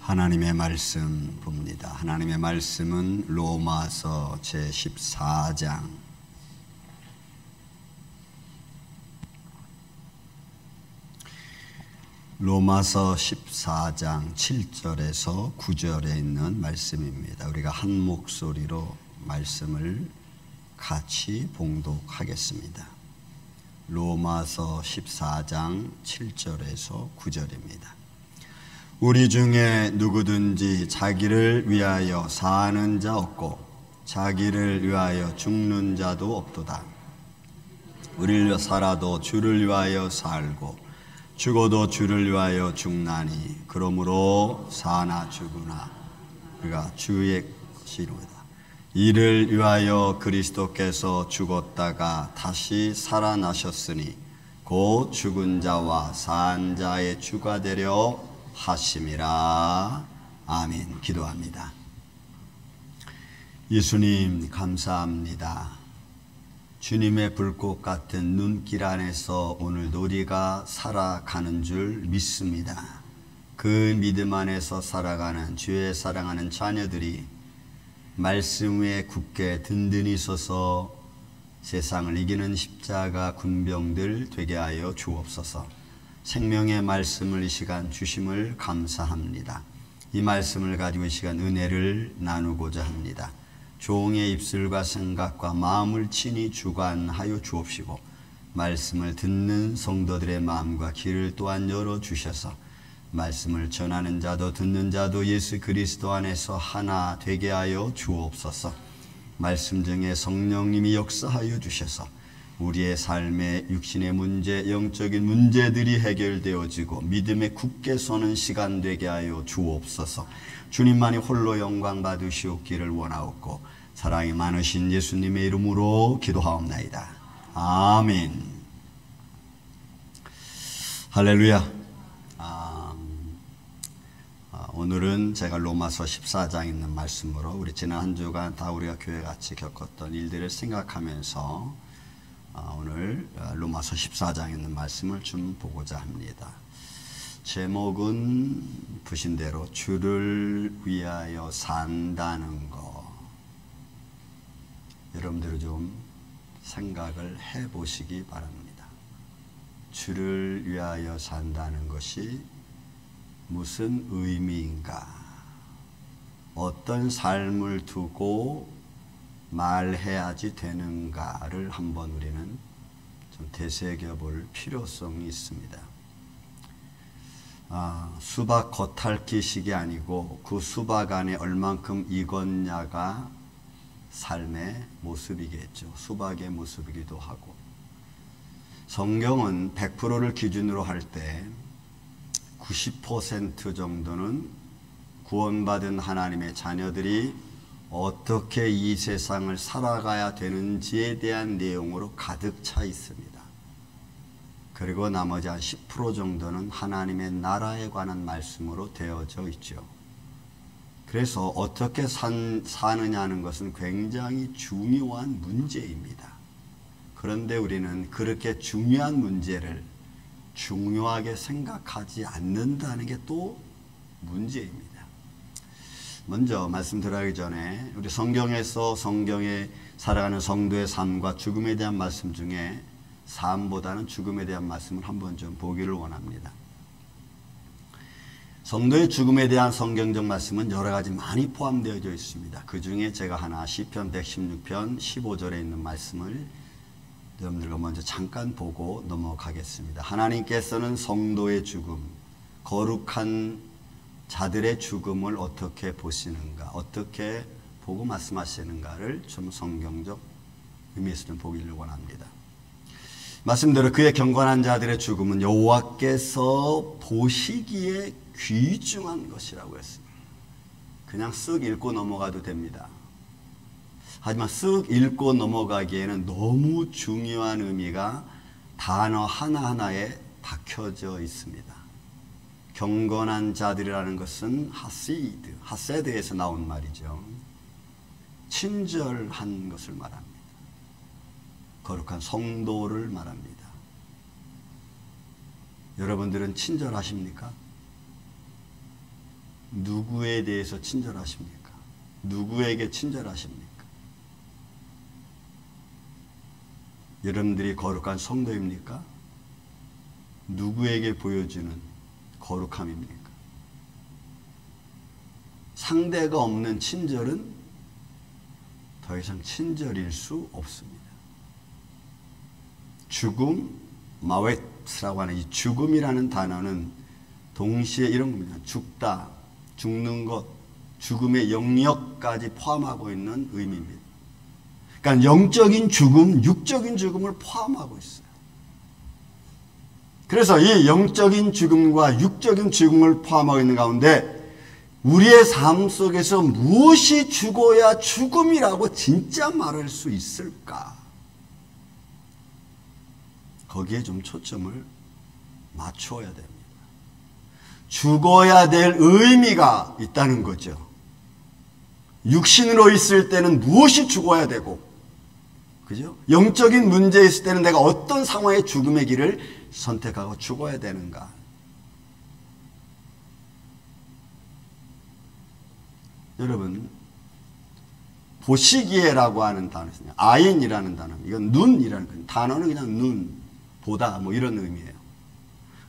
하나님의 말씀 봅니다. 하나님의 말씀은 로마서 제14장 로마서 14장 7절에서 9절에 있는 말씀입니다. 우리가 한 목소리로 말씀을 같이 봉독하겠습니다. 로마서 14장 7절에서 9절입니다. 우리 중에 누구든지 자기를 위하여 사는 자 없고 자기를 위하여 죽는 자도 없도다. 우리를 살아도 주를 위하여 살고 죽어도 주를 위하여 죽나니 그러므로 사나 죽으나 우리가 주의 것이로다. 이를 위하여 그리스도께서 죽었다가 다시 살아나셨으니 곧 죽은 자와 산 자의 주가 되려 하심이라. 아멘. 기도합니다. 예수님 감사합니다. 주님의 불꽃 같은 눈길 안에서 오늘도 우리가 살아가는 줄 믿습니다. 그 믿음 안에서 살아가는 주의 사랑하는 자녀들이 말씀 위에 굳게 든든히 서서 세상을 이기는 십자가 군병들 되게 하여 주옵소서. 생명의 말씀을 이 시간 주심을 감사합니다. 이 말씀을 가지고 이 시간 은혜를 나누고자 합니다. 종의 입술과 생각과 마음을 친히 주관하여 주옵시고 말씀을 듣는 성도들의 마음과 귀를 또한 열어주셔서 말씀을 전하는 자도 듣는 자도 예수 그리스도 안에서 하나 되게 하여 주옵소서. 말씀 중에 성령님이 역사하여 주셔서 우리의 삶의 육신의 문제, 영적인 문제들이 해결되어지고 믿음에 굳게 서는 시간 되게 하여 주옵소서. 주님만이 홀로 영광 받으시옵기를 원하옵고 사랑이 많으신 예수님의 이름으로 기도하옵나이다. 아멘. 할렐루야. 오늘은 제가 로마서 14장에 있는 말씀으로 우리 지난 한 주간 다 우리가 교회 같이 겪었던 일들을 생각하면서 오늘 로마서 14장에 있는 말씀을 좀 보고자 합니다. 제목은 보신 대로 주를 위하여 산다는 거. 여러분들 좀 생각을 해보시기 바랍니다. 주를 위하여 산다는 것이 무슨 의미인가? 어떤 삶을 두고 말해야지 되는가를 한번 우리는 좀 되새겨 볼 필요성이 있습니다. 수박 겉핥기식이 아니고 그 수박 안에 얼만큼 익었냐가 삶의 모습이겠죠. 수박의 모습이기도 하고. 성경은 100%를 기준으로 할 때 90% 정도는 구원받은 하나님의 자녀들이 어떻게 이 세상을 살아가야 되는지에 대한 내용으로 가득 차 있습니다. 그리고 나머지 한 10% 정도는 하나님의 나라에 관한 말씀으로 되어져 있죠. 그래서 어떻게 사느냐는 것은 굉장히 중요한 문제입니다. 그런데 우리는 그렇게 중요한 문제를 중요하게 생각하지 않는다는 게 또 문제입니다. 먼저 말씀 들어가기 전에 우리 성경에서 성경에 살아가는 성도의 삶과 죽음에 대한 말씀 중에 삶보다는 죽음에 대한 말씀을 한번 좀 보기를 원합니다. 성도의 죽음에 대한 성경적 말씀은 여러 가지 많이 포함되어 있습니다. 그 중에 제가 하나 시편 116편 15절에 있는 말씀을 여러분들과 먼저 잠깐 보고 넘어가겠습니다. 하나님께서는 성도의 죽음, 거룩한 자들의 죽음을 어떻게 보시는가, 어떻게 보고 말씀하시는가를 좀 성경적 의미에서 좀 보기를 원합니다. 말씀대로 그의 경건한 자들의 죽음은 여호와께서 보시기에 귀중한 것이라고 했습니다. 그냥 쓱 읽고 넘어가도 됩니다. 하지만 쓱 읽고 넘어가기에는 너무 중요한 의미가 단어 하나하나에 박혀져 있습니다. 경건한 자들이라는 것은 하시드, 하세드에서 나온 말이죠. 친절한 것을 말합니다. 거룩한 성도를 말합니다. 여러분들은 친절하십니까? 누구에 대해서 친절하십니까? 누구에게 친절하십니까? 여러분들이 거룩한 성도입니까? 누구에게 보여주는 거룩함입니까? 상대가 없는 친절은 더 이상 친절일 수 없습니다. 죽음, 마웨트라고 하는 이 죽음이라는 단어는 동시에 이런 겁니다. 죽다, 죽는 것, 죽음의 영역까지 포함하고 있는 의미입니다. 그러니까 영적인 죽음, 육적인 죽음을 포함하고 있어요. 그래서 이 영적인 죽음과 육적인 죽음을 포함하고 있는 가운데 우리의 삶 속에서 무엇이 죽어야 죽음이라고 진짜 말할 수 있을까? 거기에 좀 초점을 맞추어야 됩니다. 죽어야 될 의미가 있다는 거죠. 육신으로 있을 때는 무엇이 죽어야 되고, 그죠? 영적인 문제에 있을 때는 내가 어떤 상황의 죽음의 길을 선택하고 죽어야 되는가? 여러분, 보시기에라고 하는 단어 있습니다. 아인이라는 단어, 이건 눈이라는 거예요. 단어는 그냥 눈, 보다 뭐 이런 의미예요.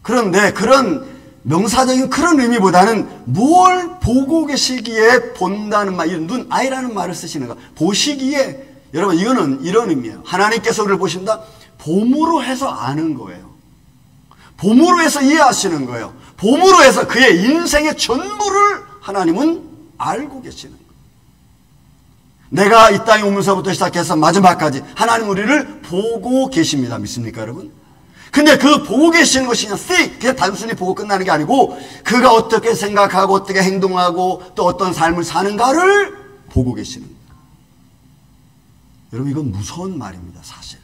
그런데 그런 명사적인 그런 의미보다는 뭘 보고 계시기에 본다는 말, 이런 눈, 아이라는 말을 쓰시는 거. 보시기에, 여러분 이거는 이런 의미예요. 하나님께서 우리를 보신다? 봄으로 해서 아는 거예요. 봄으로 해서 이해하시는 거예요. 봄으로 해서 그의 인생의 전부를 하나님은 알고 계시는 거예요. 내가 이 땅에 오면서부터 시작해서 마지막까지 하나님 우리를 보고 계십니다. 믿습니까 여러분? 근데 그 보고 계시는 것이 그냥 see, 그냥 단순히 보고 끝나는 게 아니고 그가 어떻게 생각하고 어떻게 행동하고 또 어떤 삶을 사는가를 보고 계시는 거예요. 여러분 이건 무서운 말입니다. 사실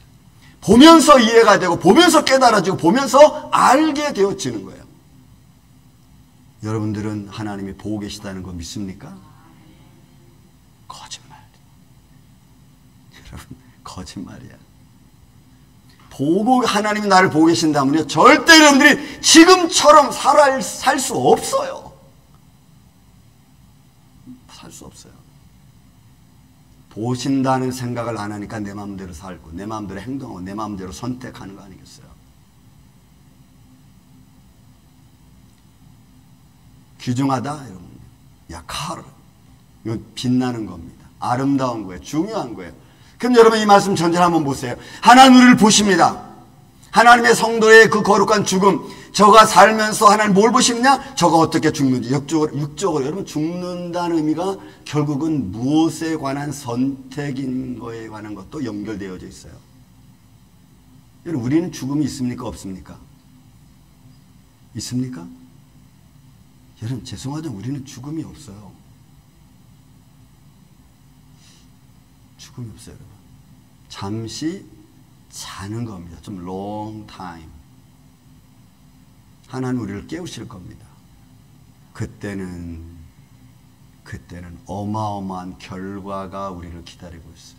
보면서 이해가 되고 보면서 깨달아지고 보면서 알게 되어지는 거예요. 여러분들은 하나님이 보고 계시다는 거 믿습니까? 거짓말. 여러분 거짓말이야. 보고 하나님이 나를 보고 계신다면요 절대 여러분들이 지금처럼 살 수 없어요. 살 수 없어요. 보신다는 생각을 안 하니까 내 마음대로 살고 내 마음대로 행동하고 내 마음대로 선택하는 거 아니겠어요? 귀중하다 여러분. 약하르. 이건 빛나는 겁니다. 아름다운 거예요. 중요한 거예요. 그럼 여러분 이 말씀 전체를 한번 보세요. 하나님 우리를 보십니다. 하나님의 성도의 그 거룩한 죽음, 저가 살면서 하나님 뭘 보시느냐? 저가 어떻게 죽는지 육적으로 여러분 죽는다는 의미가 결국은 무엇에 관한 선택인 거에 관한 것도 연결되어져 있어요. 여러분 우리는 죽음이 있습니까? 없습니까? 있습니까? 여러분 죄송하지만 우리는 죽음이 없어요. 죽음이 없어요. 여러분. 잠시 자는 겁니다. 좀 long time. 하나님 우리를 깨우실 겁니다. 그때는 어마어마한 결과가 우리를 기다리고 있어요.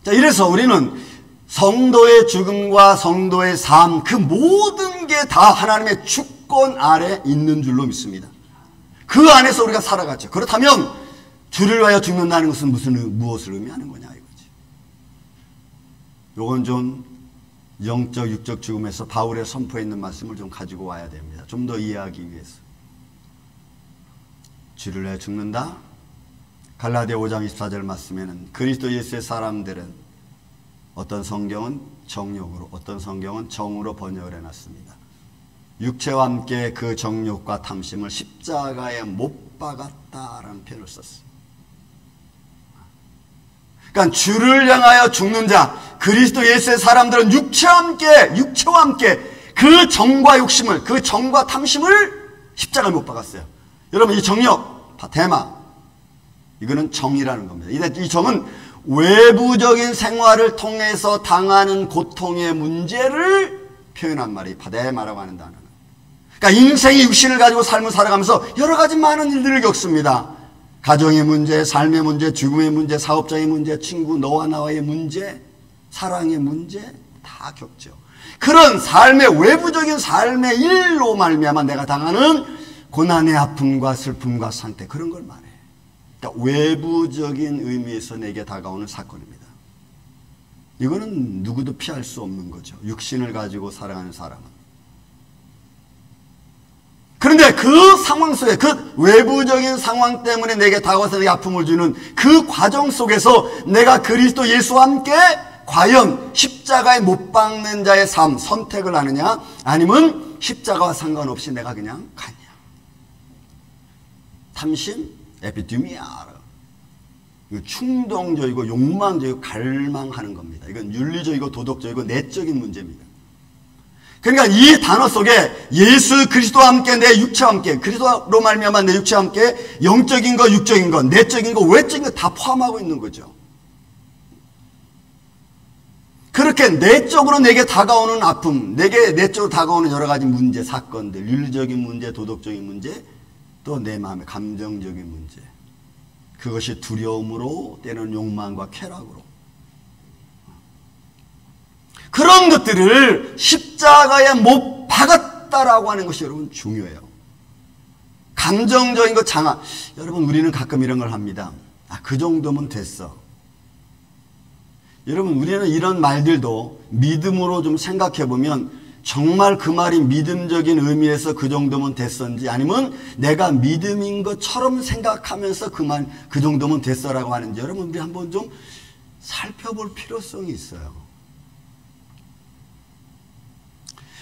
자, 이래서 우리는 성도의 죽음과 성도의 삶, 그 모든 게 다 하나님의 주권 아래 있는 줄로 믿습니다. 그 안에서 우리가 살아갔죠. 그렇다면 주를 위하여 죽는다는 것은 무엇을 의미하는 거냐 이거지. 요건 좀 영적 육적 죽음에서 바울의 선포에 있는 말씀을 좀 가지고 와야 됩니다. 좀 더 이해하기 위해서. 주를 위하여 죽는다. 갈라디아 5장 24절 말씀에는 그리스도 예수의 사람들은 어떤 성경은 정욕으로 어떤 성경은 정으로 번역을 해놨습니다. 육체와 함께 그 정욕과 탐심을 십자가에 못 박았다라는 표현을 썼어요. 그러니까 주를 향하여 죽는 자, 그리스도 예수의 사람들은 육체와 함께 그 정과 욕심을, 그 정과 탐심을 십자가에 못 박았어요. 여러분 이 정욕, 대마, 이거는 정이라는 겁니다. 이 정은 외부적인 생활을 통해서 당하는 고통의 문제를 표현한 말이 바데마라고 하는 단어는. 그러니까 인생의 육신을 가지고 삶을 살아가면서 여러 가지 많은 일들을 겪습니다. 가정의 문제, 삶의 문제, 죽음의 문제, 사업장의 문제, 친구 너와 나와의 문제, 사랑의 문제 다 겪죠. 그런 삶의 외부적인 삶의 일로 말미암아 내가 당하는 고난의 아픔과 슬픔과 상태, 그런 걸 말해. 그러니까 외부적인 의미에서 내게 다가오는 사건입니다. 이거는 누구도 피할 수 없는 거죠. 육신을 가지고 살아가는 사람은. 그런데 그 상황 속에, 그 외부적인 상황 때문에 내게 다가와서 내게 아픔을 주는 그 과정 속에서 내가 그리스도 예수와 함께 과연 십자가에 못 박는 자의 삶 선택을 하느냐, 아니면 십자가와 상관없이 내가 그냥 가냐. 탐심, 에피디미아, 충동적이고 욕망적이고 갈망하는 겁니다. 이건 윤리적이고 도덕적이고 내적인 문제입니다. 그러니까 이 단어 속에 예수 그리스도와 함께 내 육체와 함께, 그리스도로 말미암아 내 육체와 함께 영적인 것, 육적인 것, 내적인 것, 외적인 것 다 포함하고 있는 거죠. 그렇게 내적으로 내게 다가오는 아픔, 내게 내적으로 다가오는 여러 가지 문제, 사건들, 윤리적인 문제, 도덕적인 문제, 또 내 마음의 감정적인 문제, 그것이 두려움으로, 때로는 욕망과 쾌락으로, 그런 것들을 십자가에 못 박았다라고 하는 것이 여러분 중요해요. 감정적인 것 장악. 여러분, 우리는 가끔 이런 걸 합니다. 그 정도면 됐어. 여러분, 우리는 이런 말들도 믿음으로 좀 생각해 보면 정말 그 말이 믿음적인 의미에서 그 정도면 됐었는지, 아니면 내가 믿음인 것처럼 생각하면서 그 정도면 됐어라고 하는지, 여러분 우리 한번 좀 살펴볼 필요성이 있어요.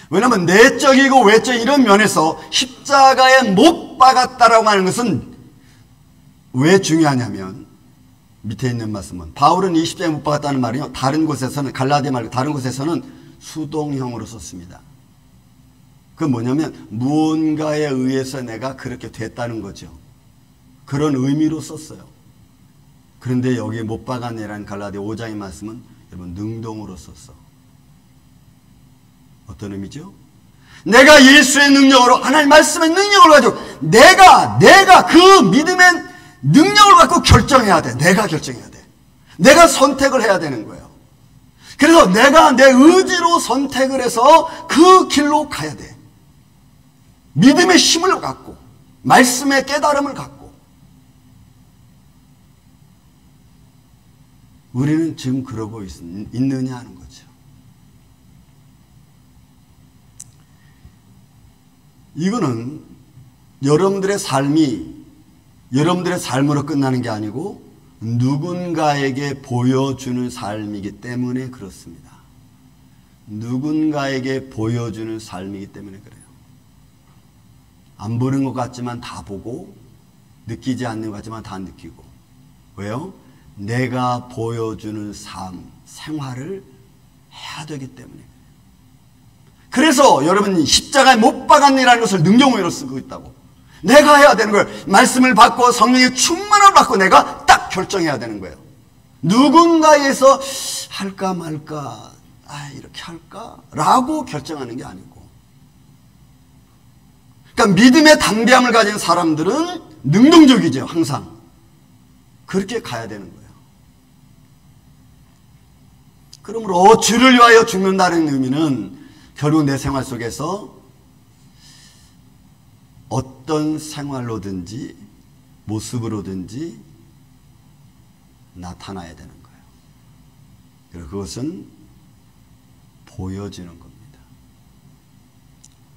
왜냐하면 내적이고 외적인 이런 면에서 십자가에 못 박았다라고 하는 것은 왜 중요하냐면, 밑에 있는 말씀은 바울은 이 십자가에 못 박았다는 말이요, 다른 곳에서는, 갈라디아 말고 다른 곳에서는 수동형으로 썼습니다. 그건 뭐냐면 무언가에 의해서 내가 그렇게 됐다는 거죠. 그런 의미로 썼어요. 그런데 여기에 못 박았네라는 갈라디아 5장의 말씀은 여러분 능동으로 썼어. 어떤 의미죠? 내가 예수의 능력으로, 하나님 말씀의 능력을 가지고 내가 그 믿음의 능력을 갖고 결정해야 돼. 내가 결정해야 돼. 내가 선택을 해야 되는 거예요. 그래서 내가 내 의지로 선택을 해서 그 길로 가야 돼. 믿음의 힘을 갖고, 말씀의 깨달음을 갖고. 우리는 지금 그러고 있느냐 하는 거죠. 이거는 여러분들의 삶이 여러분들의 삶으로 끝나는 게 아니고 누군가에게 보여주는 삶이기 때문에 그렇습니다. 누군가에게 보여주는 삶이기 때문에 그래요. 안 보는 것 같지만 다 보고, 느끼지 않는 것 같지만 다 느끼고. 왜요? 내가 보여주는 삶, 생활을 해야 되기 때문에. 그래서 여러분 십자가에 못 박았니라는 것을 능동으로 쓰고 있다고. 내가 해야 되는 거예요. 말씀을 받고 성령의 충만을 받고 내가 딱 결정해야 되는 거예요. 누군가에서 할까 말까, 이렇게 할까? 라고 결정하는 게 아니고. 그러니까 믿음의 담대함을 가진 사람들은 능동적이죠. 항상. 그렇게 가야 되는 거예요. 그러므로 주를 위하여 죽는다는 의미는 결국 내 생활 속에서 어떤 생활로든지 모습으로든지 나타나야 되는 거예요. 그리고 그것은 보여지는 겁니다.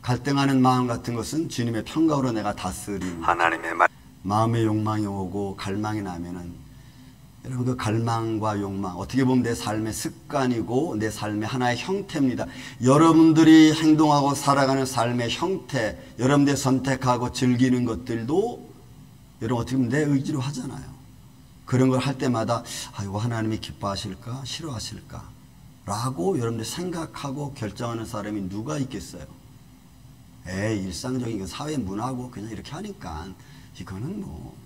갈등하는 마음 같은 것은 주님의 평강으로 내가 다스리는 하나님의 마음의 욕망이 오고 갈망이 나면은, 여러분 그 갈망과 욕망 어떻게 보면 내 삶의 습관이고 내 삶의 하나의 형태입니다. 여러분들이 행동하고 살아가는 삶의 형태, 여러분들이 선택하고 즐기는 것들도 여러분 어떻게 보면 내 의지로 하잖아요. 그런 걸 할 때마다 이거 하나님이 기뻐하실까 싫어하실까 라고 여러분들이 생각하고 결정하는 사람이 누가 있겠어요? 일상적인 사회 문화고 그냥 이렇게 하니까 이거는 뭐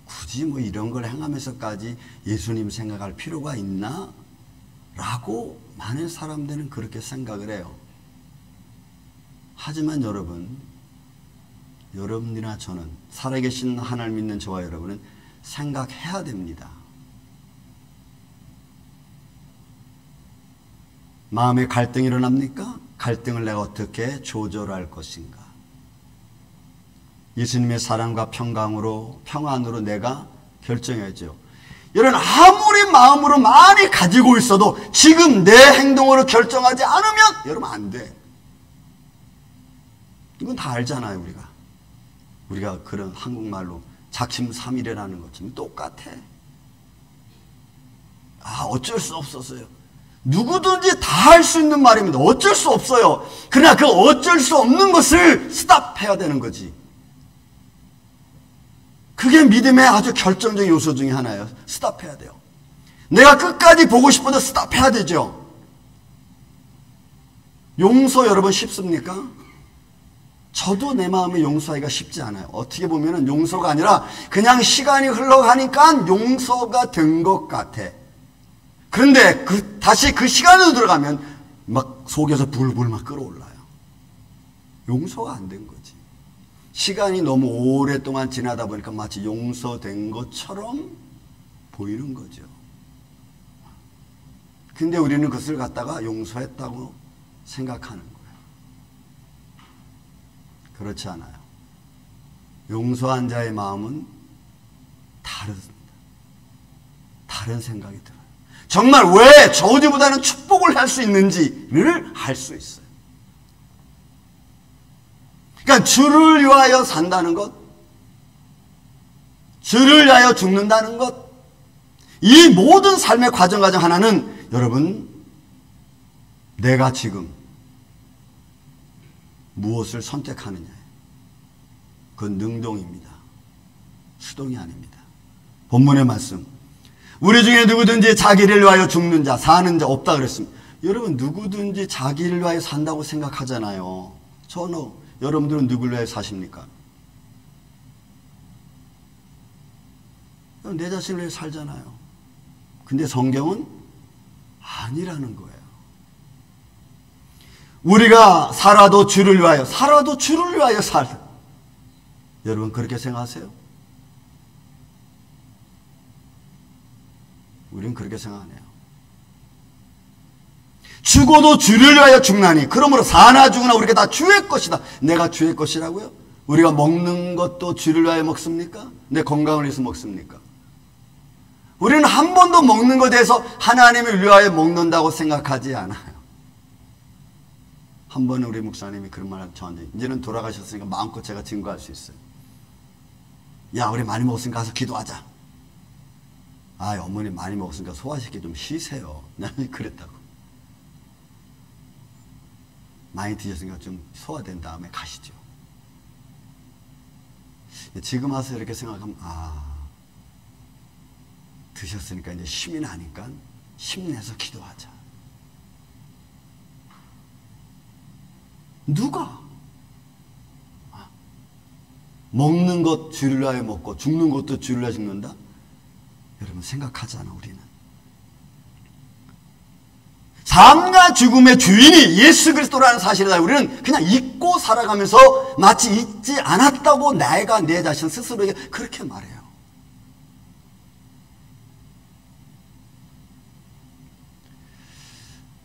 굳이 뭐 이런 걸 행하면서까지 예수님 생각할 필요가 있나? 라고 많은 사람들은 그렇게 생각을 해요. 하지만 여러분이나 저는, 살아계신 하나님 믿는 저와 여러분은 생각해야 됩니다. 마음에 갈등이 일어납니까? 갈등을 내가 어떻게 조절할 것인가? 예수님의 사랑과 평안으로 내가 결정해야죠. 여러분, 아무리 마음으로 많이 가지고 있어도 지금 내 행동으로 결정하지 않으면 여러분 안 돼. 이건 다 알잖아요. 우리가 그런 한국말로 작심삼일이라는 것처럼 똑같아. 어쩔 수 없었어요. 누구든지 다 할 수 있는 말입니다. 어쩔 수 없어요. 그러나 그 어쩔 수 없는 것을 스탑해야 되는 거지. 그게 믿음의 아주 결정적인 요소 중에 하나예요. 스탑해야 돼요. 내가 끝까지 보고 싶어도 스탑해야 되죠. 용서 여러분 쉽습니까? 저도 내 마음에 용서하기가 쉽지 않아요. 어떻게 보면 용서가 아니라 그냥 시간이 흘러가니까 용서가 된 것 같아. 그런데 다시 그 시간으로 들어가면 막 속에서 불불 막 끓어올라요. 용서가 안 된 거지. 시간이 너무 오랫동안 지나다 보니까 마치 용서된 것처럼 보이는 거죠. 근데 우리는 그것을 갖다가 용서했다고 생각하는 거예요. 그렇지 않아요. 용서한 자의 마음은 다릅니다. 다른 생각이 들어요. 정말 왜 저주보다는 축복을 할 수 있는지를 알 수 있어요. 그러니까 주를 위하여 산다는 것, 주를 위하여 죽는다는 것, 이 모든 삶의 과정 하나는 여러분, 내가 지금 무엇을 선택하느냐예요. 그건 능동입니다. 수동이 아닙니다. 본문의 말씀, 우리 중에 누구든지 자기를 위하여 죽는 자, 사는 자 없다 그랬습니다. 여러분, 누구든지 자기를 위하여 산다고 생각하잖아요. 여러분들은 누구를 위하여 사십니까? 내 자신을 위해 살잖아요. 근데 성경은 아니라는 거예요. 우리가 살아도 주를 위하여 살. 여러분 그렇게 생각하세요? 우리는 그렇게 생각하네요. 죽어도 주를 위하여 죽나니 그러므로 사나 죽으나 우리가 다 주의 것이다. 내가 주의 것이라고요? 우리가 먹는 것도 주를 위하여 먹습니까? 내 건강을 위해서 먹습니까? 우리는 한 번도 먹는 것에 대해서 하나님을 위하여 먹는다고 생각하지 않아요. 한 번은 우리 목사님이 그런 말을 저한테, 이제는 돌아가셨으니까 마음껏 제가 증거할 수 있어요. 야, 우리 많이 먹었으니까 가서 기도하자. 어머니 많이 먹었으니까 소화시켜 좀 쉬세요. 나는 그랬다고. 많이 드셨으니까 좀 소화된 다음에 가시죠. 지금 와서 이렇게 생각하면 드셨으니까 이제 힘이 나니까 힘내서 기도하자. 누가 먹는 것 주를 위하여 먹고 죽는 것도 주를 위하여 죽는다? 여러분 생각하잖아. 우리는 삶과 죽음의 주인이 예수 그리스도라는 사실을 우리는 그냥 잊고 살아가면서 마치 잊지 않았다고 내가 내 자신 스스로에게 그렇게 말해요.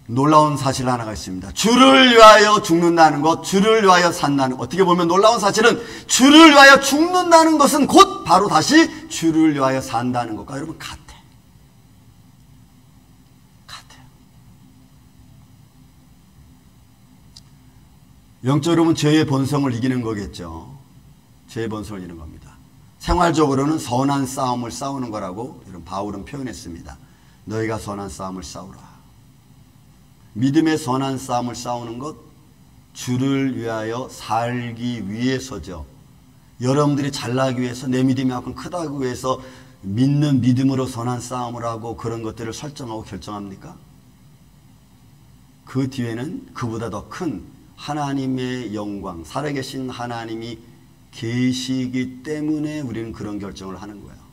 놀라운 사실 하나가 있습니다. 주를 위하여 죽는다는 것, 주를 위하여 산다는 것. 어떻게 보면 놀라운 사실은 주를 위하여 죽는다는 것은 곧 바로 다시 주를 위하여 산다는 것과 여러분 같아요. 영적으로는 죄의 본성을 이기는 거겠죠. 죄의 본성을 이기는 겁니다. 생활적으로는 선한 싸움을 싸우는 거라고 여러분 바울은 표현했습니다. 너희가 선한 싸움을 싸우라. 믿음의 선한 싸움을 싸우는 것, 주를 위하여 살기 위해서죠. 여러분들이 잘나기 위해서, 내 믿음이 만큼 크다고 위해서 믿는 믿음으로 선한 싸움을 하고 그런 것들을 설정하고 결정합니까? 그 뒤에는 그보다 더 큰 하나님의 영광, 살아계신 하나님이 계시기 때문에 우리는 그런 결정을 하는 거예요.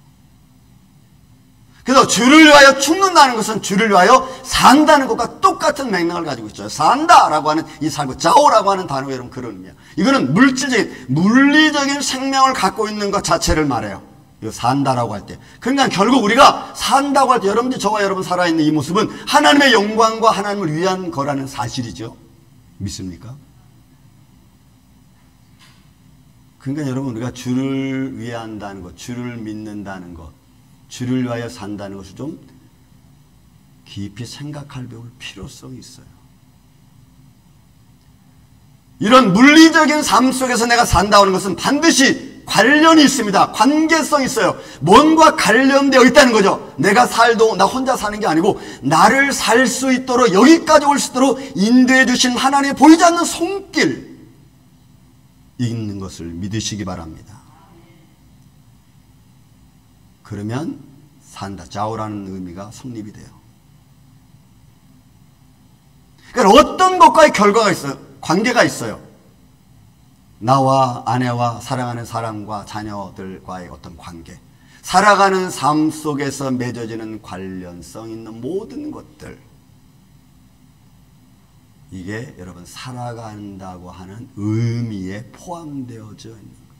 그래서 주를 위하여 죽는다는 것은 주를 위하여 산다는 것과 똑같은 맥락을 가지고 있죠. 산다라고 하는 이 살고, 자오라고 하는 단어가 여러분 그런 의미야. 이거는 물리적인 생명을 갖고 있는 것 자체를 말해요. 이거 산다라고 할 때. 그러니까 결국 우리가 산다고 할 때 여러분들, 저와 여러분 살아있는 이 모습은 하나님의 영광과 하나님을 위한 거라는 사실이죠. 믿습니까? 그러니까 여러분, 우리가 주를 위한다는 것, 주를 믿는다는 것, 주를 위하여 산다는 것을 좀 깊이 생각할 배울 필요성이 있어요. 이런 물리적인 삶 속에서 내가 산다고 하는 것은 반드시 관련이 있습니다. 관계성이 있어요. 뭔가 관련되어 있다는 거죠. 내가 살도 나 혼자 사는 게 아니고 나를 살 수 있도록, 여기까지 올 수 있도록 인도해 주신 하나님의 보이지 않는 손길 있는 것을 믿으시기 바랍니다. 그러면 산다, 좌우라는 의미가 성립이 돼요. 그러니까 어떤 것과의 결과가 있어요. 관계가 있어요. 나와 아내와 사랑하는 사람과 자녀들과의 어떤 관계, 살아가는 삶 속에서 맺어지는 관련성 있는 모든 것들, 이게 여러분 살아간다고 하는 의미에 포함되어져 있는 거예요.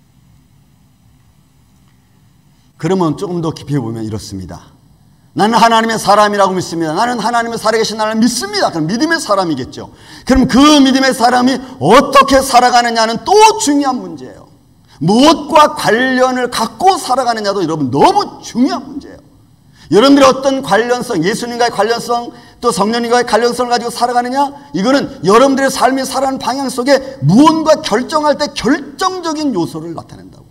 그러면 조금 더 깊이 보면 이렇습니다. 나는 하나님의 사람이라고 믿습니다. 나는 하나님의 살아계신 하나님을 믿습니다. 그럼 믿음의 사람이겠죠. 그럼 그 믿음의 사람이 어떻게 살아가느냐는 또 중요한 문제예요. 무엇과 관련을 갖고 살아가느냐도 여러분 너무 중요한 문제예요. 여러분들의 어떤 관련성, 예수님과의 관련성, 또 성령님과의 관련성을 가지고 살아가느냐, 이거는 여러분들의 삶이 살아가는 방향 속에 무언가 결정할 때 결정적인 요소를 나타낸다고.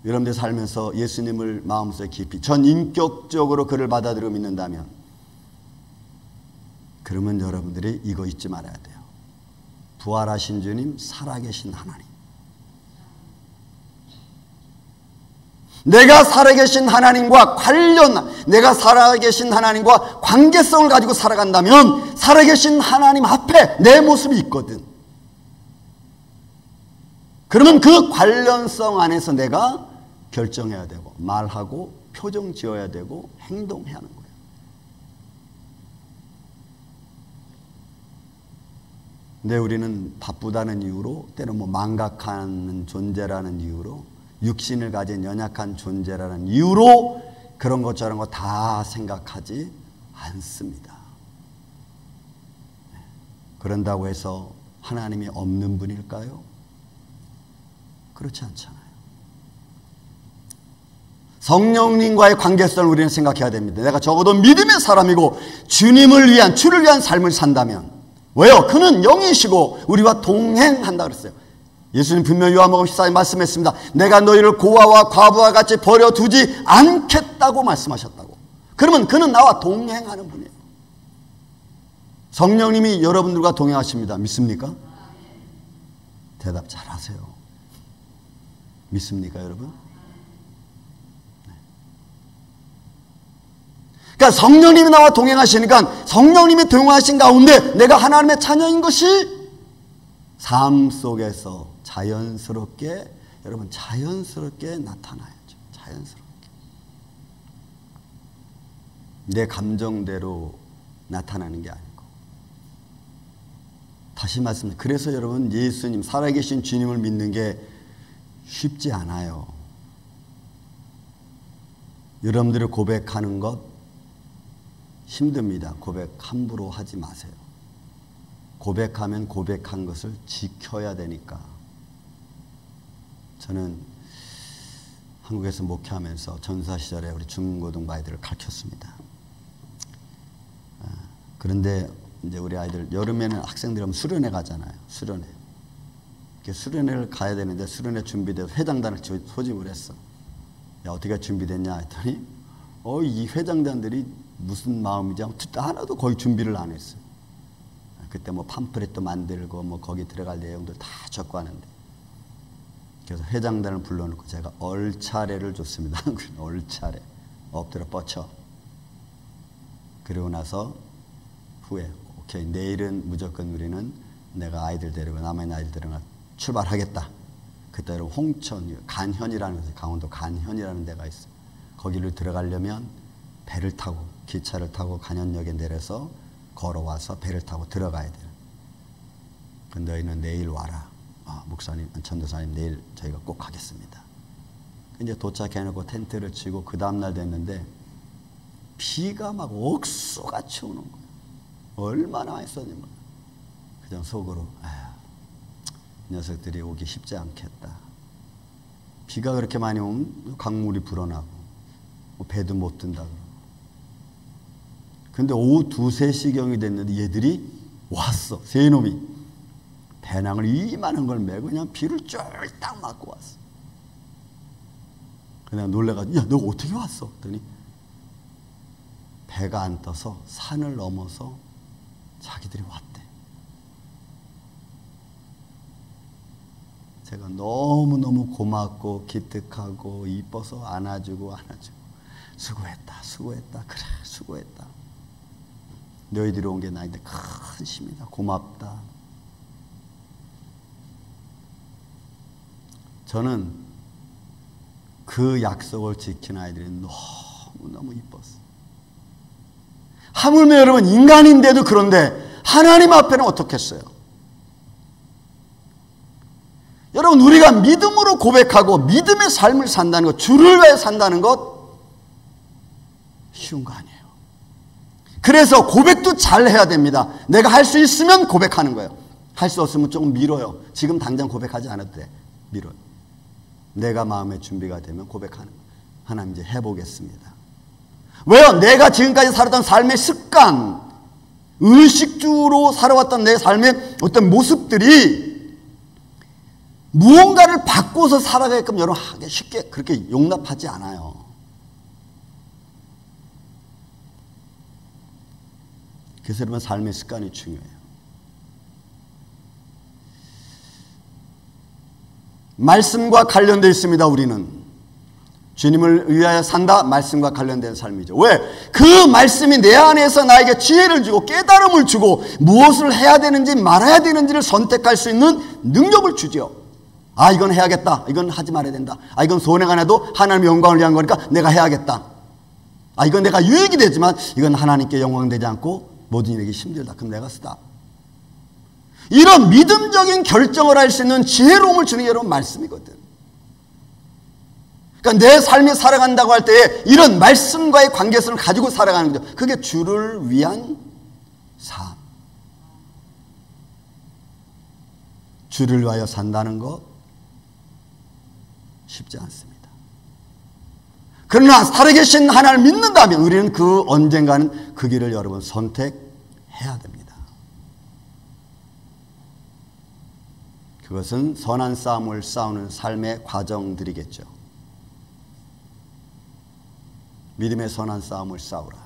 여러분들 살면서 예수님을 마음속에 깊이 전 인격적으로 그를 받아들여 믿는다면, 그러면 여러분들이 이거 잊지 말아야 돼요. 부활하신 주님, 살아계신 하나님. 내가 살아계신 하나님과 내가 살아계신 하나님과 관계성을 가지고 살아간다면 살아계신 하나님 앞에 내 모습이 있거든. 그러면 그 관련성 안에서 내가 결정해야 되고, 말하고, 표정 지어야 되고, 행동해야 하는 거예요. 근데 우리는 바쁘다는 이유로, 때는 망각하는 존재라는 이유로, 육신을 가진 연약한 존재라는 이유로 그런 것 저런 거 다 생각하지 않습니다. 그런다고 해서 하나님이 없는 분일까요? 그렇지 않잖아요. 성령님과의 관계성을 우리는 생각해야 됩니다. 내가 적어도 믿음의 사람이고 주를 위한 삶을 산다면, 왜요? 그는 영이시고 우리와 동행한다 그랬어요. 예수님 분명히 요한복음 14장에 말씀했습니다. 내가 너희를 고아와 과부와 같이 버려두지 않겠다고 말씀하셨다고. 그러면 그는 나와 동행하는 분이에요. 성령님이 여러분들과 동행하십니다. 믿습니까? 대답 잘하세요. 믿습니까, 여러분? 그러니까 성령님이 나와 동행하시니까 성령님이 동행하신 가운데 내가 하나님의 자녀인 것이 삶 속에서 자연스럽게, 여러분 자연스럽게 나타나야죠. 자연스럽게. 내 감정대로 나타나는 게 아니고. 다시 말씀드립니다. 그래서 여러분 예수님, 살아계신 주님을 믿는 게 쉽지 않아요. 여러분들이 고백하는 것 힘듭니다. 고백 함부로 하지 마세요. 고백하면 고백한 것을 지켜야 되니까. 저는 한국에서 목회하면서 전사 시절에 우리 중고등부 아이들을 가르쳤습니다. 그런데 이제 우리 아이들 여름에는 학생들 하면 수련회 가잖아요. 수련회. 수련회를 가야 되는데 수련회 준비돼서 회장단을 소집을 했어. 야, 어떻게 준비됐냐 했더니 이 회장단들이 무슨 마음이지 하나도 거의 준비를 안 했어요. 그때 뭐 팜플렛도 만들고 뭐 거기 들어갈 내용들 다 적고 하는데, 그래서 회장단을 불러놓고 제가 얼차례를 줬습니다. 얼차례. 엎드려 뻗쳐. 그리고 나서 후에 오케이, 내일은 무조건 우리는 내가 아이들 데리고 남아있는 아이들 데리고 출발하겠다. 그때 홍천 간현이라는 곳에, 강원도 간현이라는 데가 있어요. 거기를 들어가려면 배를 타고, 기차를 타고 간현역에 내려서 걸어와서 배를 타고 들어가야 돼요. 근데 너희는 내일 와라. 목사님, 전도사님 내일 저희가 꼭 가겠습니다. 이제 도착해놓고 텐트를 치고 그 다음날 됐는데 비가 막 억수같이 오는 거예요. 얼마나 많이 쏟는 거예요. 그냥 속으로 녀석들이 오기 쉽지 않겠다. 비가 그렇게 많이 오면 강물이 불어나고 배도 못 든다 그러고. 근데 오후 2, 3시경이 됐는데 얘들이 왔어. 세 놈이 배낭을 이만한 걸 메고 그냥 비를 쫄딱 맞고 왔어. 그냥 놀래가지고 야, 너 어떻게 왔어? 그랬더니 배가 안 떠서 산을 넘어서 자기들이 왔대. 제가 너무너무 고맙고 기특하고 이뻐서 안아주고 수고했다, 수고했다, 그래 수고했다. 너희들이 온 게 나한테 큰 힘이다. 고맙다. 저는 그 약속을 지킨 아이들이 너무너무 이뻤어요. 하물며 여러분 인간인데도 그런데 하나님 앞에는 어떻겠어요? 여러분 우리가 믿음으로 고백하고 믿음의 삶을 산다는 것, 주를 위해 산다는 것 쉬운 거 아니에요. 그래서 고백도 잘 해야 됩니다. 내가 할 수 있으면 고백하는 거예요. 할 수 없으면 조금 미뤄요. 지금 당장 고백하지 않아도 돼. 미뤄요. 내가 마음의 준비가 되면 고백하는 거예요. 하나님 이제 해보겠습니다. 왜요? 내가 지금까지 살았던 삶의 습관, 의식주로 살아왔던 내 삶의 어떤 모습들이 무언가를 바꿔서 살아가게끔 여러분 하기 쉽게 그렇게 용납하지 않아요. 그래서 여러분 삶의 습관이 중요해요. 말씀과 관련되어 있습니다. 우리는 주님을 위하여 산다. 말씀과 관련된 삶이죠. 왜? 그 말씀이 내 안에서 나에게 지혜를 주고 깨달음을 주고 무엇을 해야 되는지 말아야 되는지를 선택할 수 있는 능력을 주죠. 이건 해야겠다. 이건 하지 말아야 된다. 이건 손해가 나도 하나님의 영광을 위한 거니까 내가 해야겠다. 이건 내가 유익이 되지만 이건 하나님께 영광되지 않고 모든 일에게 힘들다. 그럼 내가 쓰다. 이런 믿음적인 결정을 할 수 있는 지혜로움을 주는 게 여러분 말씀이거든. 그러니까 내 삶이 살아간다고 할 때에 이런 말씀과의 관계성을 가지고 살아가는 거죠. 그게 주를 위한 삶. 주를 위하여 산다는 것 쉽지 않습니다. 그러나 살아계신 하나님을 믿는다면 우리는 그 언젠가는 그 길을 여러분 선택해야 됩니다. 그것은 선한 싸움을 싸우는 삶의 과정들이겠죠. 믿음의 선한 싸움을 싸우라.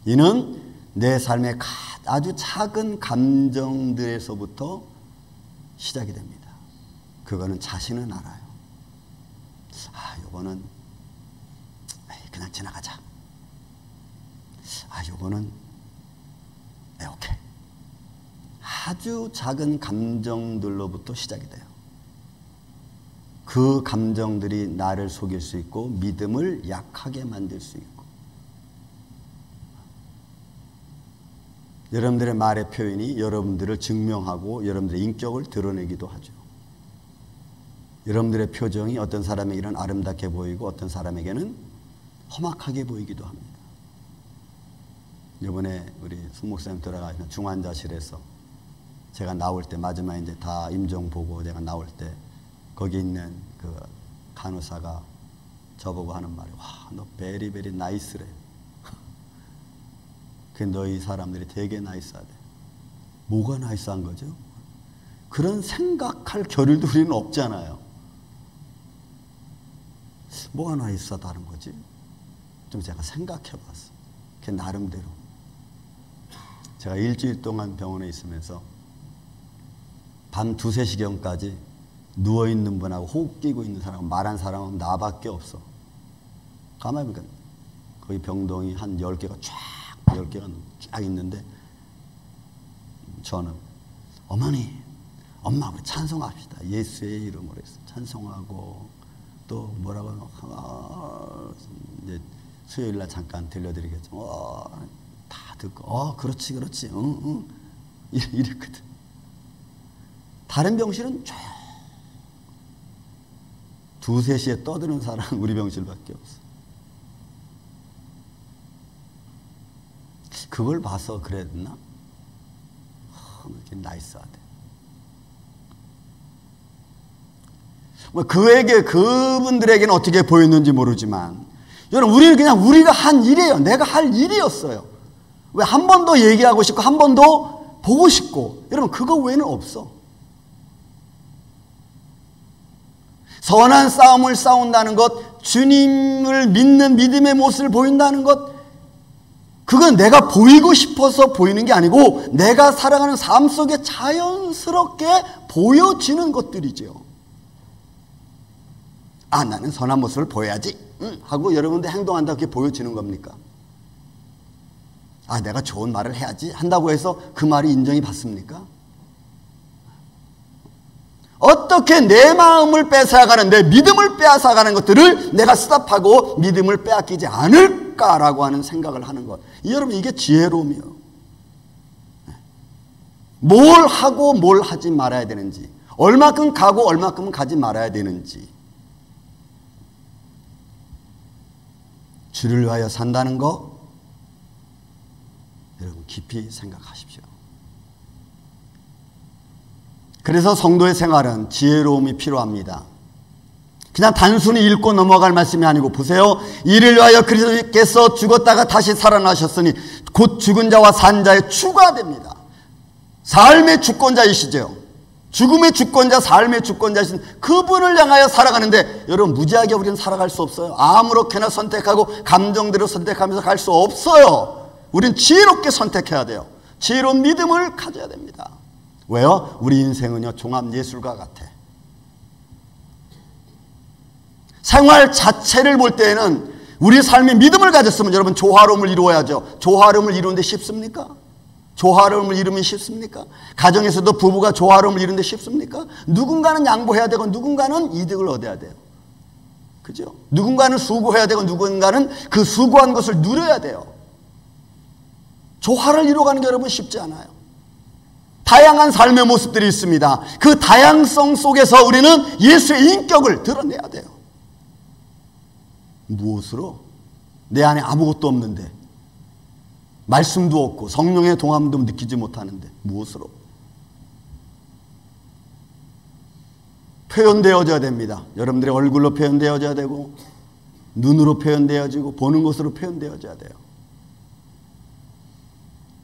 이는 내 삶의 아주 작은 감정들에서부터 시작이 됩니다. 그거는 자신은 알아요. 요거는 그냥 지나가자. 요거는 오케이. 아주 작은 감정들로부터 시작이 돼요. 그 감정들이 나를 속일 수 있고 믿음을 약하게 만들 수 있고, 여러분들의 말의 표현이 여러분들을 증명하고 여러분들의 인격을 드러내기도 하죠. 여러분들의 표정이 어떤 사람에게는 아름답게 보이고 어떤 사람에게는 험악하게 보이기도 합니다. 이번에 우리 손 목사님 들어가시는 중환자실에서 제가 나올 때 마지막에 이제 다 임종 보고 제가 나올 때 거기 있는 그 간호사가 저보고 하는 말이 너 베리베리 나이스래. 그 너희 사람들이 되게 나이스하대. 뭐가 나이스한 거죠? 그런 생각할 겨를도 우리는 없잖아요. 뭐가 나이스하다는 거지? 좀 제가 생각해 봤어. 그 나름대로. 제가 일주일 동안 병원에 있으면서 밤 2, 3시경까지 누워있는 분하고 호흡 끼고 있는 사람, 말한 사람은 나밖에 없어. 가만히 보니까 거기 병동이 한 10개가 쫙 있는데 저는 어머니, 엄마 우리 찬송합시다. 예수의 이름으로 해서 찬송하고 또 뭐라고 이제 수요일날 잠깐 들려드리겠죠. 다 듣고 그렇지 응 이랬거든. 다른 병실은 두세 시에 떠드는 사람은 우리 병실밖에 없어. 그걸 봐서 그랬나? 이렇게 나이스하대. 그분들에게는 어떻게 보였는지 모르지만, 여러분, 우리는 그냥 우리가 한 일이에요. 내가 할 일이었어요. 왜 한 번 더 얘기하고 싶고, 한 번 더 보고 싶고, 여러분, 그거 외에는 없어. 선한 싸움을 싸운다는 것, 주님을 믿는 믿음의 모습을 보인다는 것, 그건 내가 보이고 싶어서 보이는 게 아니고 내가 살아가는 삶 속에 자연스럽게 보여지는 것들이죠. 아, 나는 선한 모습을 보여야지 하고 여러분들 행동한다고 그게 보여지는 겁니까? 아, 내가 좋은 말을 해야지 한다고 해서 그 말이 인정이 받습니까? 어떻게 내 마음을 뺏어가는, 내 믿음을 빼앗아가는 것들을 내가 스탑하고 믿음을 빼앗기지 않을까라고 하는 생각을 하는 것. 여러분, 이게 지혜로움이요. 뭘 하고 뭘 하지 말아야 되는지, 얼마큼 가고 얼마큼 가지 말아야 되는지. 주를 위하여 산다는 거, 여러분 깊이 생각하십시오. 그래서 성도의 생활은 지혜로움이 필요합니다. 그냥 단순히 읽고 넘어갈 말씀이 아니고, 보세요. 이를 위하여 그리스도께서 죽었다가 다시 살아나셨으니 곧 죽은 자와 산 자의 주가 됩니다. 삶의 주권자이시죠. 죽음의 주권자, 삶의 주권자이신 그분을 향하여 살아가는데, 여러분, 무지하게 우리는 살아갈 수 없어요. 아무렇게나 선택하고 감정대로 선택하면서 갈 수 없어요. 우리는 지혜롭게 선택해야 돼요. 지혜로운 믿음을 가져야 됩니다. 왜요? 우리 인생은요, 종합예술가 같아. 생활 자체를 볼 때에는 우리 삶의 믿음을 가졌으면 여러분 조화로움을 이루어야죠. 조화로움을 이루는데 쉽습니까? 조화로움을 이루면 쉽습니까? 가정에서도 부부가 조화로움을 이루는데 쉽습니까? 누군가는 양보해야 되고 누군가는 이득을 얻어야 돼요. 그죠? 누군가는 수고해야 되고 누군가는 그 수고한 것을 누려야 돼요. 조화를 이루어가는 게 여러분 쉽지 않아요. 다양한 삶의 모습들이 있습니다. 그 다양성 속에서 우리는 예수의 인격을 드러내야 돼요. 무엇으로? 내 안에 아무것도 없는데, 말씀도 없고 성령의 동함도 느끼지 못하는데 무엇으로? 표현되어져야 됩니다. 여러분들의 얼굴로 표현되어져야 되고, 눈으로 표현되어지고, 보는 것으로 표현되어져야 돼요.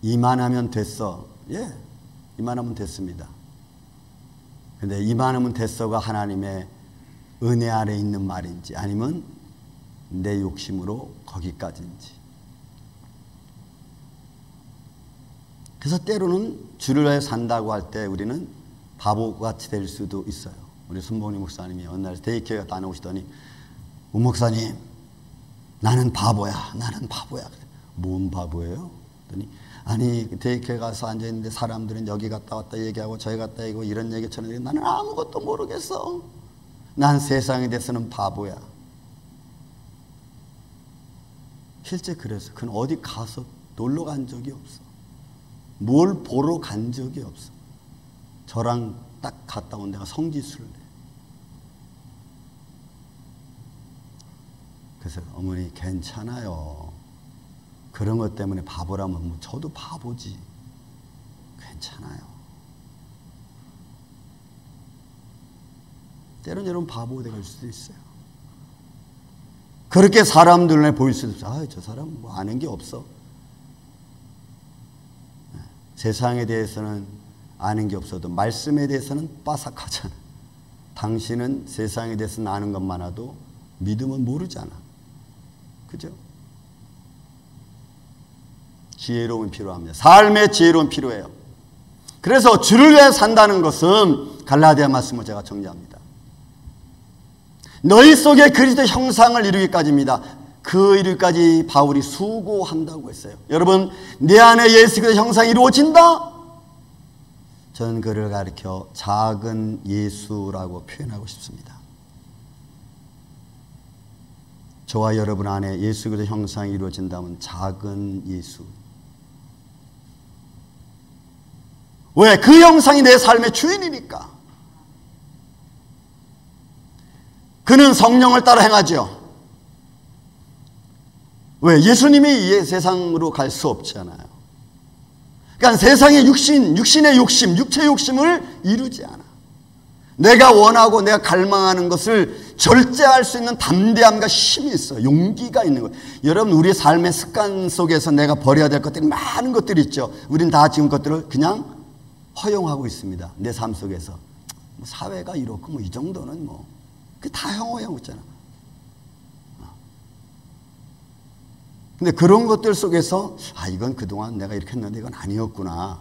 이만하면 됐어. 예, 이만하면 됐습니다. 근데 이만하면 됐어가 하나님의 은혜 아래 있는 말인지 아니면 내 욕심으로 거기까지인지. 그래서 때로는 주를 위해 산다고 할 때 우리는 바보같이 될 수도 있어요. 우리 순봉리 목사님이 어느 날 데이케어에 다녀오시더니, 우 목사님, 나는 바보야. 나는 바보야. 뭔 바보예요? 그랬더니, 아니, 데이케어에 가서 앉아있는데 사람들은 여기 갔다 왔다 얘기하고 저기 갔다 얘기하고 이런 얘기처럼, 나는 아무것도 모르겠어. 난 세상에 대해서는 바보야. 실제 그래서 그는 어디 가서 놀러 간 적이 없어. 뭘 보러 간 적이 없어. 저랑 딱 갔다 온 데가 성지순례. 그래서 어머니 괜찮아요. 그런 것 때문에 바보라면 뭐 저도 바보지. 괜찮아요. 때로는 여러분 바보 될 수도 있어요. 그렇게 사람들 눈에 보일 수도 있어요. 아, 저 사람 뭐 아는 게 없어. 세상에 대해서는 아는 게 없어도 말씀에 대해서는 빠삭하잖아. 당신은 세상에 대해서는 아는 것 많아도 믿음은 모르잖아. 그죠? 지혜로움이 필요합니다. 삶의 지혜로움이 필요해요. 그래서 주를 위해 산다는 것은 갈라디아 말씀을 제가 정리합니다. 너희 속에 그리스도의 형상을 이루기까지입니다. 그 이루기까지 바울이 수고한다고 했어요. 여러분, 내 안에 예수 그리스도의 형상이 이루어진다? 저는 그를 가리켜 작은 예수라고 표현하고 싶습니다. 저와 여러분 안에 예수 그리스도의 형상이 이루어진다면 작은 예수. 왜? 그 형상이 내 삶의 주인이니까. 그는 성령을 따라 행하죠. 왜? 예수님이 이 세상으로 갈 수 없잖아요. 그러니까 세상의 육신의 욕심, 육체의 욕심을 이루지 않아. 내가 원하고 내가 갈망하는 것을 절제할 수 있는 담대함과 힘이 있어요. 용기가 있는 거예요. 여러분, 우리의 삶의 습관 속에서 내가 버려야 될 것들이 많은 것들이 있죠. 우린 다 지금 것들을 그냥 허용하고 있습니다. 내 삶 속에서. 사회가 이렇고 이 정도는 그게 다 허용하고 있잖아. 근데 그런 것들 속에서 이건 그동안 내가 이렇게 했는데 이건 아니었구나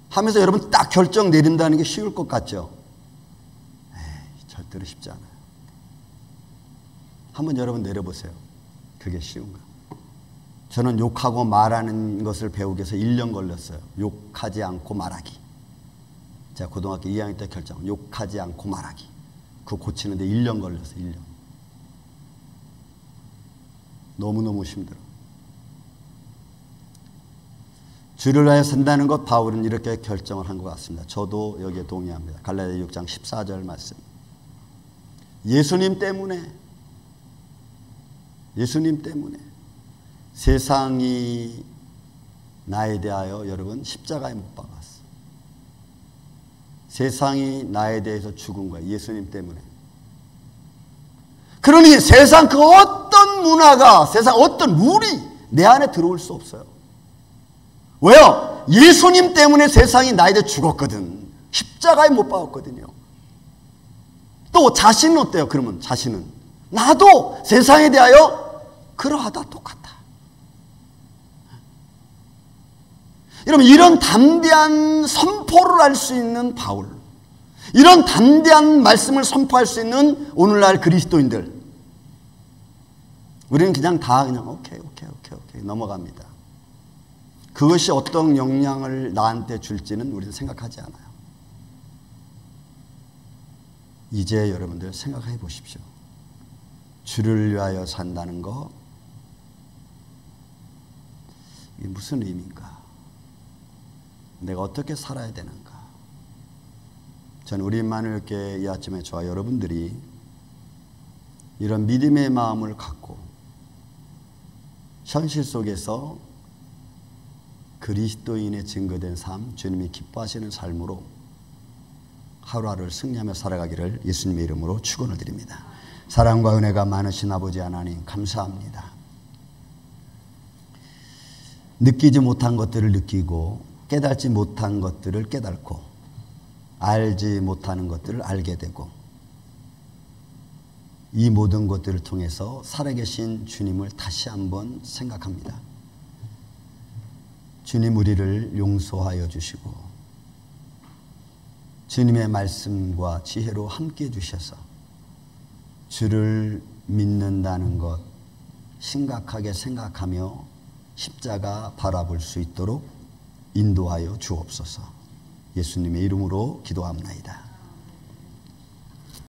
하면서 여러분 딱 결정 내린다는 게 쉬울 것 같죠? 절대로 쉽지 않아요. 한번 여러분 내려보세요. 그게 쉬운가? 저는 욕하고 말하는 것을 배우기 위해서 1년 걸렸어요. 욕하지 않고 말하기. 제가 고등학교 2학년 때 결정. 욕하지 않고 말하기. 그거 고치는데 1년 걸렸어요. 1년. 너무너무 힘들어. 주를 위하여 산다는 것, 바울은 이렇게 결정을 한 것 같습니다. 저도 여기에 동의합니다. 갈라디아 6장 14절 말씀. 예수님 때문에 세상이 나에 대하여 여러분 십자가에 못 박았어. 세상이 나에 대해서 죽은 거야. 예수님 때문에. 그러니 세상 그 어떤 문화가, 세상 어떤 룰이 내 안에 들어올 수 없어요. 왜요? 예수님 때문에 세상이 나에 대해 죽었거든. 십자가에 못 박았거든요. 또 자신은 어때요? 그러면 자신은 나도 세상에 대하여 그러하다 똑같다. 여러분, 이런 담대한 선포를 할 수 있는 바울, 이런 담대한 말씀을 선포할 수 있는 오늘날 그리스도인들, 우리는 그냥 다 오케이 넘어갑니다. 그것이 어떤 영향을 나한테 줄지는 우리는 생각하지 않아요. 이제 여러분들 생각해 보십시오. 주를 위하여 산다는 거, 이게 무슨 의미인가? 내가 어떻게 살아야 되는가? 저는 우리 임마누엘교회 이 아침에 저와 여러분들이 이런 믿음의 마음을 갖고 현실 속에서 그리스도인의 증거된 삶, 주님이 기뻐하시는 삶으로 하루하루를 승리하며 살아가기를 예수님의 이름으로 축원을 드립니다. 사랑과 은혜가 많으신 아버지 하나님, 감사합니다. 느끼지 못한 것들을 느끼고 깨닫지 못한 것들을 깨닫고 알지 못하는 것들을 알게 되고 이 모든 것들을 통해서 살아계신 주님을 다시 한번 생각합니다. 주님, 우리를 용서하여 주시고 주님의 말씀과 지혜로 함께 해주셔서 주를 믿는다는 것 심각하게 생각하며 십자가 바라볼 수 있도록 인도하여 주옵소서. 예수님의 이름으로 기도합나이다.